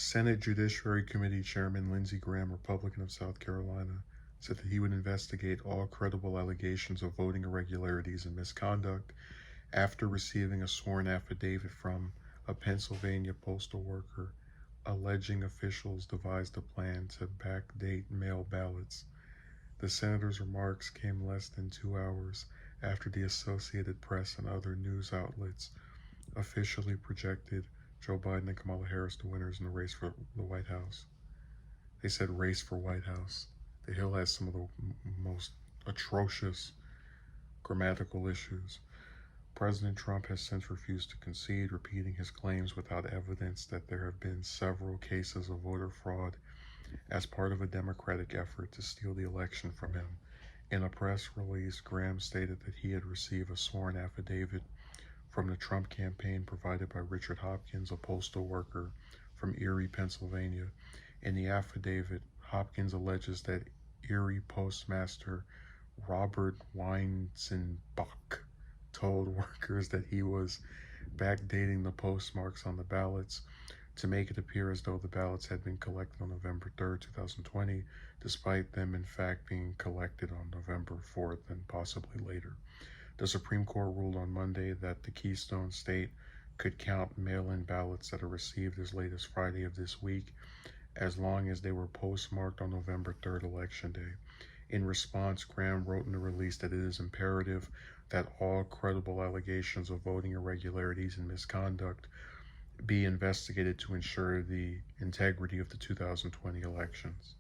Senate Judiciary Committee Chairman Lindsey Graham, Republican of South Carolina, said that he would investigate all credible allegations of voting irregularities and misconduct after receiving a sworn affidavit from a Pennsylvania postal worker alleging officials devised a plan to backdate mail ballots. The senator's remarks came less than 2 hours after the Associated Press and other news outlets officially projected Joe Biden and Kamala Harris the winners in the race for the White House. They said race for White House. The Hill has some of the most atrocious grammatical issues. President Trump has since refused to concede, repeating his claims without evidence that there have been several cases of voter fraud as part of a Democratic effort to steal the election from him. In a press release, Graham stated that he had received a sworn affidavit from the Trump campaign provided by Richard Hopkins, a postal worker from Erie, Pennsylvania. In the affidavit, Hopkins alleges that Erie postmaster Robert Weinzenbach told workers that he was backdating the postmarks on the ballots to make it appear as though the ballots had been collected on November 3rd, 2020, despite them in fact being collected on November 4th and possibly later. The Supreme Court ruled on Monday that the Keystone State could count mail-in ballots that are received as late as Friday of this week, as long as they were postmarked on November 3rd, Election Day. In response, Graham wrote in the release that it is imperative that all credible allegations of voting irregularities and misconduct be investigated to ensure the integrity of the 2020 elections.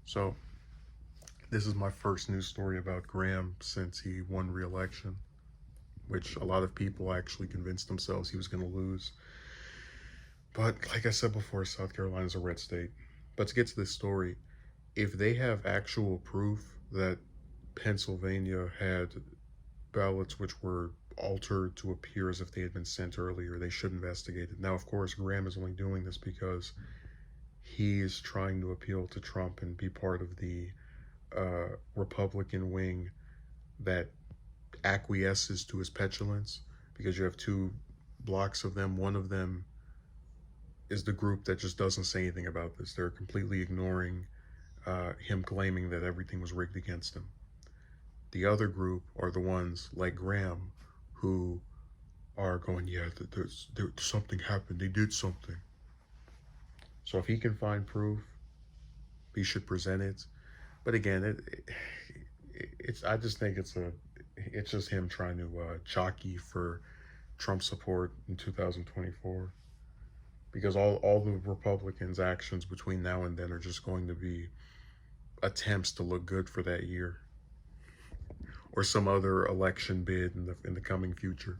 So, this is my first news story about Graham since he won re-election, which a lot of people actually convinced themselves he was going to lose. But like I said before, South Carolina is a red state. But to get to this story, if they have actual proof that Pennsylvania had ballots which were altered to appear as if they had been sent earlier, they should investigate it. Now, of course, Graham is only doing this because he is trying to appeal to Trump and be part of the Republican wing that acquiesces to his petulance, because you have two blocks of them. One of them is the group that just doesn't say anything about this. They're completely ignoring him claiming that everything was rigged against him. The other group are the ones like Graham who are going, yeah, there's something happened. They did something. So if he can find proof, he should present it. But again, it's I just think it's just him trying to jockey for Trump support in 2024, because all the Republicans' actions between now and then are just going to be attempts to look good for that year or some other election bid in the coming future.